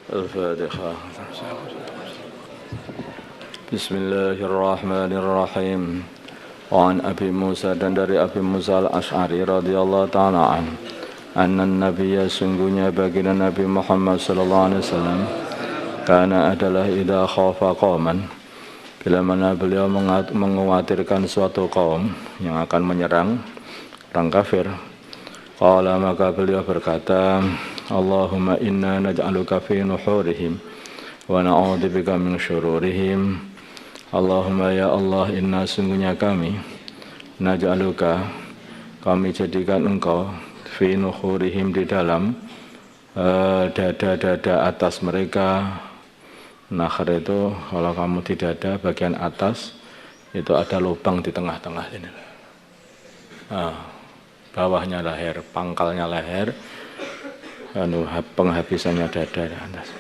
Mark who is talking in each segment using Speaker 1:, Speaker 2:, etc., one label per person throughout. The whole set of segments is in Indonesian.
Speaker 1: الفاتحة. بسم الله الرحمن الرحيم. وعن أبي موسى dan dari Abi Musa al-Ash'ari radhiyallahu ta'ala an anna nabiyya sungguhnya baginda Nabi Muhammad sallallahu alaihi wasallam kana adalah idza khafa qauman bila mana beliau mengkhawatirkan suatu kaum yang akan menyerang orang kafir. Qala maka beliau berkata, Allahumma inna naj'aluka fi nuhurihim wa na'udzubika min syururihim. Allahumma ya Allah, inna sungguhnya kami naj'aluka, kami jadikan engkau fi nuhurihim di dalam dada-dada atas mereka. Nakhar itu kalau kamu di dada bagian atas itu ada lubang di tengah-tengah ini. Bawahnya leher, pangkalnya leher, penghabisannya dada atas.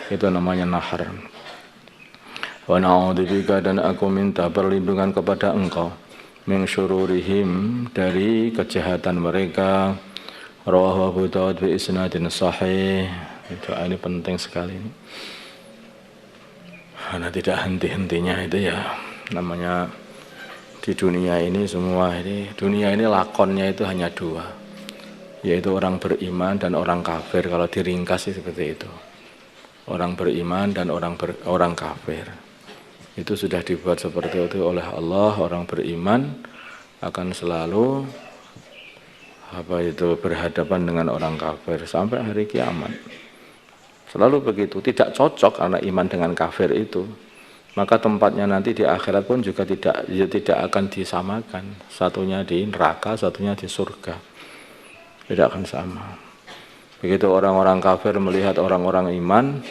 Speaker 1: Itu namanya nahar. Wa na'udzubika, dan aku minta perlindungan kepada engkau min syururihim, dari kejahatan mereka. Rawahu Abu Dawud bi isnadin sahih. Itu ini penting sekali ini. Karena tidak henti-hentinya itu ya namanya. Di dunia ini semua ini, dunia ini lakonnya itu hanya dua, yaitu orang beriman dan orang kafir. Kalau diringkas seperti itu, orang beriman dan orang kafir itu sudah dibuat seperti itu oleh Allah. Orang beriman akan selalu berhadapan dengan orang kafir sampai hari kiamat. Selalu begitu, tidak cocok karena iman dengan kafir itu. Maka tempatnya nanti di akhirat pun juga tidak akan disamakan. Satunya di neraka, satunya di surga. Tidak akan sama. Begitu orang-orang kafir melihat orang-orang iman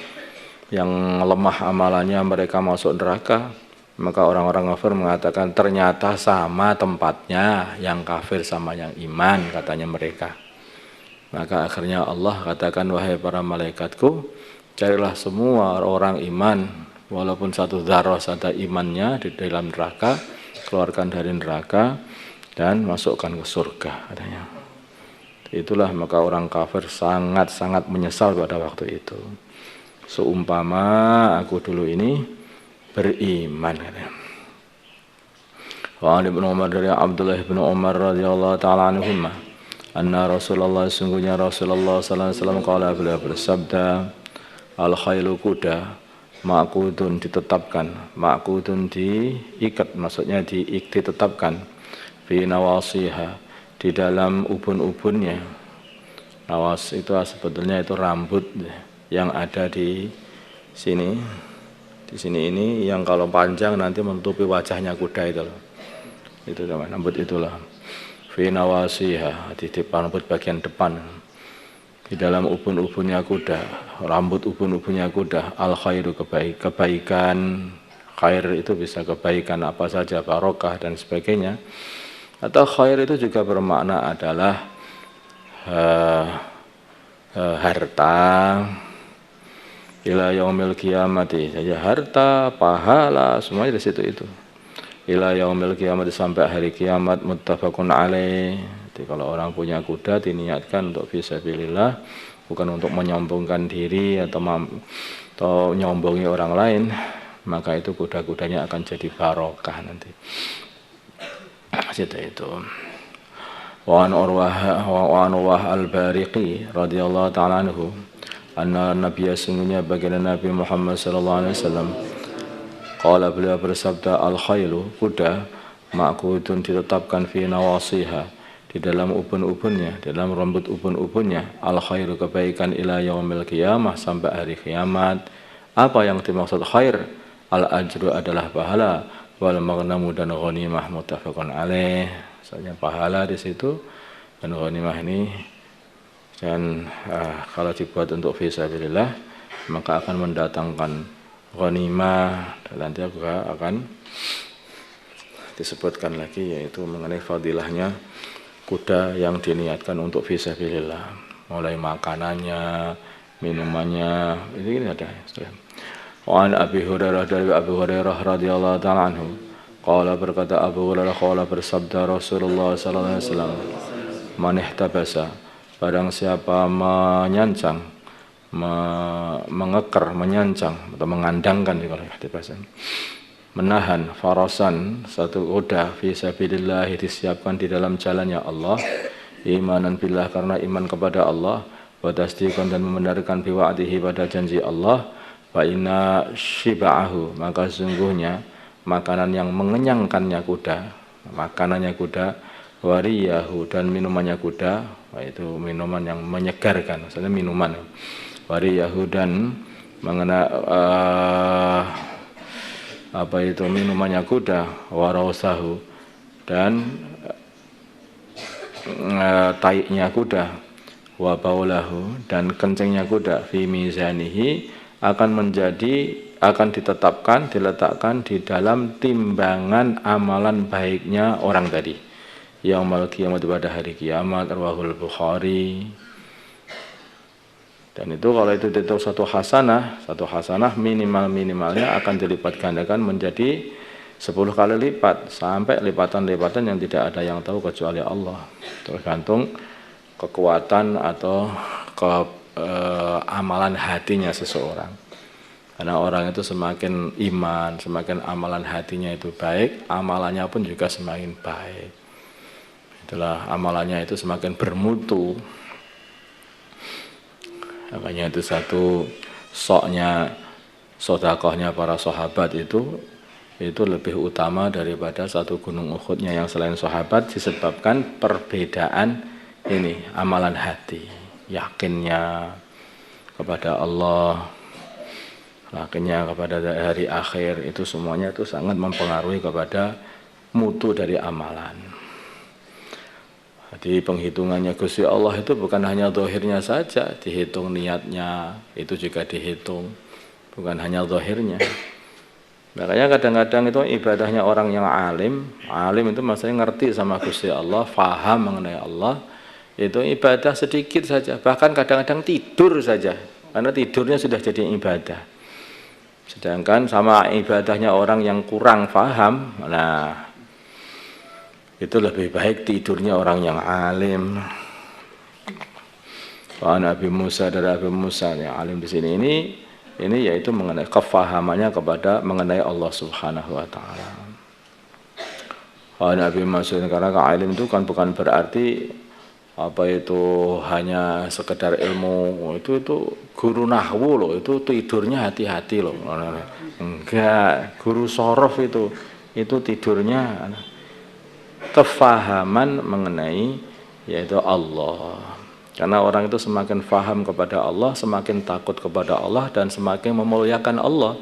Speaker 1: yang lemah amalannya, mereka masuk neraka, maka orang-orang kafir mengatakan ternyata sama tempatnya yang kafir sama yang iman, katanya mereka. Maka akhirnya Allah katakan, wahai para malaikatku, carilah semua orang iman, walaupun satu dzarrah saja imannya di dalam neraka, keluarkan dari neraka dan masukkan ke surga, katanya. Itulah maka orang kafir sangat-sangat menyesal pada waktu itu. Seumpama aku dulu ini beriman, katanya. Wa Ibnu Umar, dari Abdullah bin Umar radhiyallahu taala anhuma, anna Rasulullah, sungguhnya Rasulullah sallallahu alaihi wasallam qala, beliau bersabda, al khailu kuda ma'kudun, ditetapkan, ma'kudun diikat, maksudnya ditetapkan, fi nawasiha, di dalam ubun-ubunnya. Nawas itu sebetulnya itu rambut yang ada di sini. Di sini ini yang kalau panjang nanti menutupi wajahnya kuda itu loh. Itu namanya rambut itulah. Fi nawasiha, di rambut bagian depan. Di dalam ubun-ubunnya kuda, rambut ubun-ubunnya kuda, al khairu, kebaikan. Khair itu bisa kebaikan apa saja, barokah dan sebagainya. Atau khair itu juga bermakna adalah harta. Ila yaumil qiyamati, saja harta, pahala, semuanya di situ itu. Ila yaumil qiyamati, sampai hari kiamat, muttafaqun alaih. Jadi kalau orang punya kuda diniatkan untuk fisabilillah, bukan untuk menyombongkan diri atau nyombongi orang lain, maka itu kuda-kudanya akan jadi barokah nanti. Situ itu. Wa an Urwah al-Bariqi radhiyallahu ta'ala anhu, anna nabiyya, sungguhnya baginda Nabi Muhammad sallallahu alaihi wasallam, qala, beliau bersabda, al khailu, kuda, ma'kudun, ditetapkan, fi nawasiha, di dalam ubun-ubunnya, di dalam rambut ubun-ubunnya, al khairu, kebaikan, ila yaumil qiyamah, sampai hari kiamat. Apa yang dimaksud khair? Al ajru, adalah pahala, wal maghnamu, dan ghanimah, muttafaqun alaih. Soalnya pahala di situ dan ghanimah ini, dan kalau dibuat untuk fisabilillah maka akan mendatangkan ghanimah, dan nanti akan disebutkan lagi, yaitu mengenai fadilahnya kuda yang diniatkan untuk fisabilillah, mulai makanannya, minumannya, ini ada. Wa an Abi Hurairah, dari Abu Hurairah radhiyallahu ta'ala anhu, qala, berkata Abu Hurairah, qala, bersabda Rasulullah sallallahu alaihi wasallam, man ihtabasa, barang siapa menyancang, mengeker, menyancang atau mengandangkan kalau ikhtibasan, menahan farasan satu kuda fi sabilillah disiapkan di dalam jalannya Allah, imanan billah karena iman kepada Allah, wa tasdiqan dan membenarkan bi wa'dihi pada janji Allah, fa inna shiba'ahu maka sungguhnya makanan yang mengenyangkannya kuda, makanannya kuda, wariyahu dan minumannya kuda, yaitu minuman yang menyegarkan, maksudnya minuman wariyahu dan mengenai apa itu minumannya kuda, warausahu dan taiknya kuda, wabaulahu dan kencingnya kuda, fi mizanihi akan ditetapkan, diletakkan di dalam timbangan amalan baiknya orang tadi. Yaumul kiamat pada hari kiamat, rawahul Bukhari. Dan itu kalau itu satu hasanah minimalnya akan dilipat gandakan menjadi 10 kali lipat sampai lipatan-lipatan yang tidak ada yang tahu kecuali Allah. Tergantung kekuatan atau amalan hatinya seseorang. Karena orang itu semakin iman, semakin amalan hatinya itu baik, amalannya pun juga semakin baik. Itulah amalannya itu semakin bermutu. Makanya itu satu soknya sedekahnya para sahabat itu lebih utama daripada satu gunung Uhudnya yang selain sahabat, disebabkan perbedaan ini amalan hati, yakinnya kepada Allah, yakinnya kepada hari akhir, itu semuanya itu sangat mempengaruhi kepada mutu dari amalan. Jadi penghitungannya Gusti Allah itu bukan hanya zahirnya saja, dihitung niatnya, itu juga dihitung, bukan hanya zahirnya. Makanya kadang-kadang itu ibadahnya orang yang alim itu maksudnya ngerti sama Gusti Allah, faham mengenai Allah, itu ibadah sedikit saja, bahkan kadang-kadang tidur saja, karena tidurnya sudah jadi ibadah. Sedangkan sama ibadahnya orang yang kurang faham, nah itu lebih baik tidurnya orang yang alim. Pak Nabi Musa dari Nabi Musa yang alim di sini ini yaitu mengenai kefahamannya kepada mengenai Allah Subhanahu wa taala. Pak Nabi Musa karena alim itu kan bukan berarti apa itu hanya sekedar ilmu, itu guru nahwu loh, itu tidurnya hati-hati loh. Enggak, guru sorof itu tidurnya kefahaman mengenai yaitu Allah. Karena orang itu semakin faham kepada Allah, semakin takut kepada Allah dan semakin memuliakan Allah.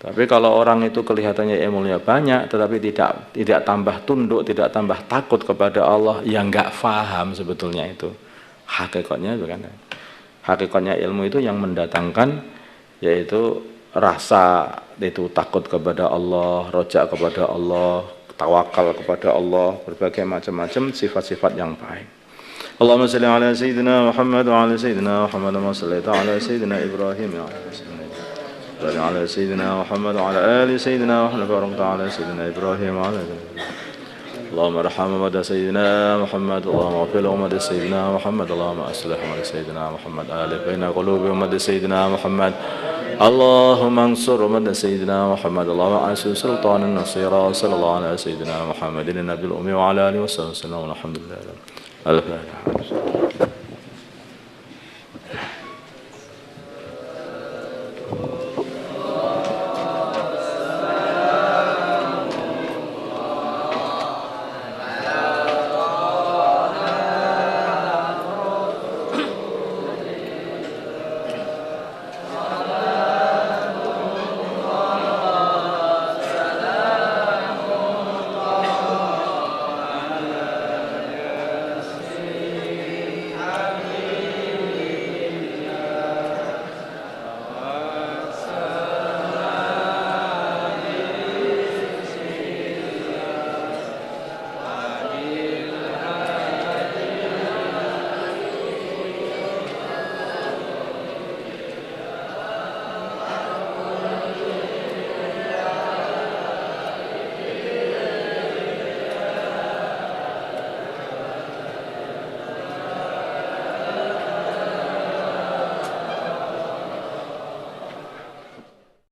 Speaker 1: Tapi kalau orang itu kelihatannya ilmunya banyak tetapi tidak tambah tunduk, tidak tambah takut kepada Allah, yang enggak faham sebetulnya itu. Hakikatnya bukan. Hakikatnya ilmu itu yang mendatangkan yaitu rasa itu takut kepada Allah, rojak kepada Allah, tawakal kepada Allah, berbagai macam-macam sifat-sifat yang baik. Allahumma shalli ala sayyidina Muhammad wa ala sayyidina Muhammad wa sallallahu ala sayyidina Ibrahim wa ala sayyidina Muhammad wa ala ali sayyidina Muhammad wa ala sayyidina Ibrahim wa ala Allahumma arham ummat sayyidina Muhammad, Allahumma ighfir ummat sayyidina Muhammad, Allahumma aslih ummat sayyidina Muhammad, alif baina qulubi ummat sayyidina Muhammad. Allahumma ansur ummat sayyidina Muhammad, Allahumma ansur sultanan nasira, sallallahu ala sayyidina Muhammadin nabiyil ummi wa ala alihi wa sallam, alhamdulillah. Al-Fatihah.